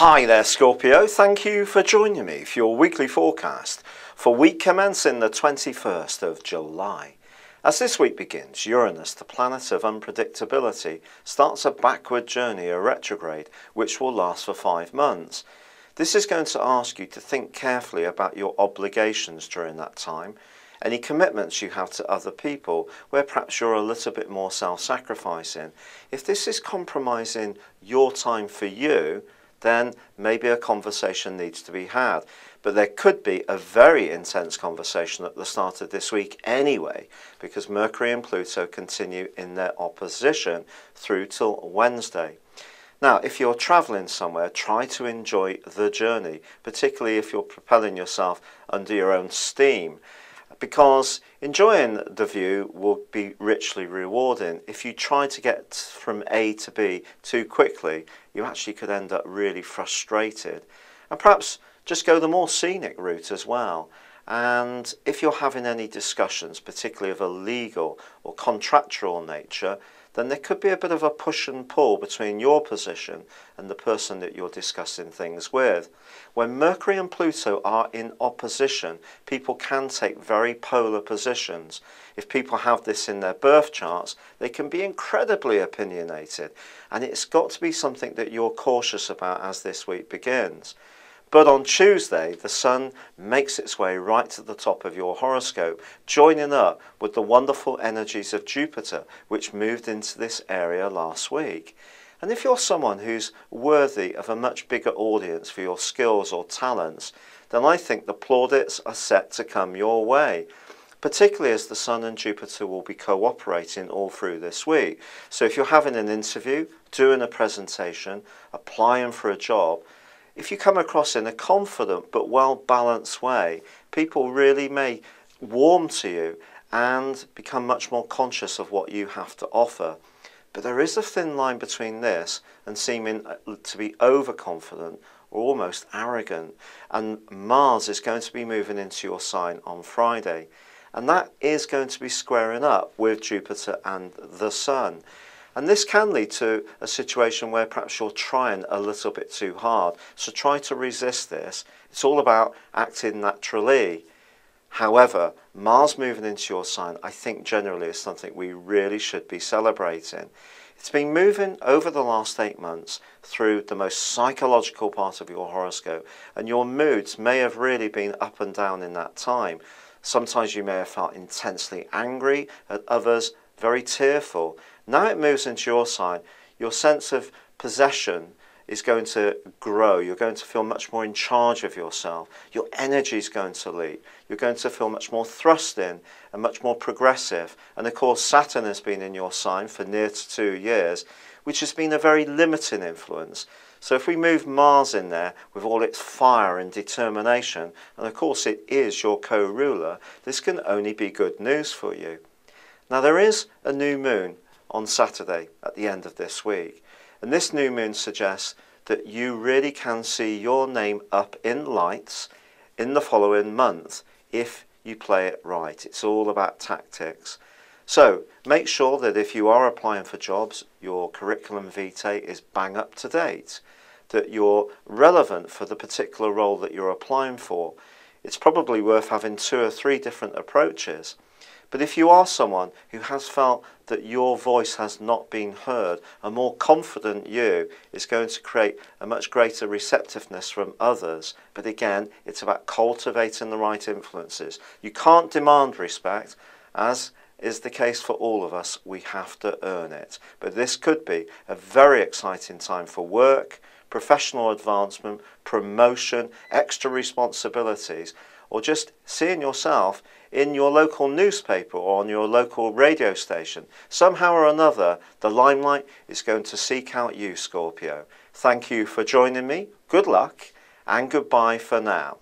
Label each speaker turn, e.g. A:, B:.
A: Hi there Scorpio, thank you for joining me for your weekly forecast for week commencing the 21st of July. As this week begins, Uranus, the planet of unpredictability, starts a backward journey, a retrograde, which will last for 5 months. This is going to ask you to think carefully about your obligations during that time, any commitments you have to other people where perhaps you're a little bit more self-sacrificing. If this is compromising your time for you, then maybe a conversation needs to be had. But there could be a very intense conversation at the start of this week anyway, because Mercury and Pluto continue in their opposition through till Wednesday. Now, if you're traveling somewhere, try to enjoy the journey, particularly if you're propelling yourself under your own steam, because enjoying the view will be richly rewarding. If you try to get from A to B too quickly, you actually could end up really frustrated. And perhaps just go the more scenic route as well. And if you're having any discussions, particularly of a legal or contractual nature, then there could be a bit of a push and pull between your position and the person that you're discussing things with. When Mercury and Pluto are in opposition, people can take very polar positions. If people have this in their birth charts, they can be incredibly opinionated, and it's got to be something that you're cautious about as this week begins. But on Tuesday, the Sun makes its way right to the top of your horoscope, joining up with the wonderful energies of Jupiter, which moved into this area last week. And if you're someone who's worthy of a much bigger audience for your skills or talents, then I think the plaudits are set to come your way, particularly as the Sun and Jupiter will be cooperating all through this week. So if you're having an interview, doing a presentation, applying for a job, if you come across in a confident but well-balanced way, people really may warm to you and become much more conscious of what you have to offer. But there is a thin line between this and seeming to be overconfident or almost arrogant. And Mars is going to be moving into your sign on Friday. And that is going to be squaring up with Jupiter and the Sun. And this can lead to a situation where perhaps you're trying a little bit too hard. So try to resist this. It's all about acting naturally. However, Mars moving into your sign, I think generally is something we really should be celebrating. It's been moving over the last 8 months through the most psychological part of your horoscope, and your moods may have really been up and down in that time. Sometimes you may have felt intensely angry, at others very tearful. Now it moves into your sign, your sense of possession is going to grow. You're going to feel much more in charge of yourself. Your energy is going to leap. You're going to feel much more thrust in and much more progressive. And of course, Saturn has been in your sign for near to 2 years, which has been a very limiting influence. So if we move Mars in there with all its fire and determination, and of course it is your co-ruler, this can only be good news for you. Now there is a new moon on Saturday at the end of this week, and this new moon suggests that you really can see your name up in lights in the following month if you play it right. It's all about tactics. So make sure that if you are applying for jobs, your curriculum vitae is bang up to date, that you're relevant for the particular role that you're applying for. It's probably worth having 2 or 3 different approaches. But if you are someone who has felt that your voice has not been heard, a more confident you is going to create a much greater receptiveness from others. But again, it's about cultivating the right influences. You can't demand respect, as is the case for all of us. We have to earn it. But this could be a very exciting time for work, professional advancement, promotion, extra responsibilities, or just seeing yourself in your local newspaper or on your local radio station. Somehow or another, the limelight is going to seek out you, Scorpio. Thank you for joining me. Good luck and goodbye for now.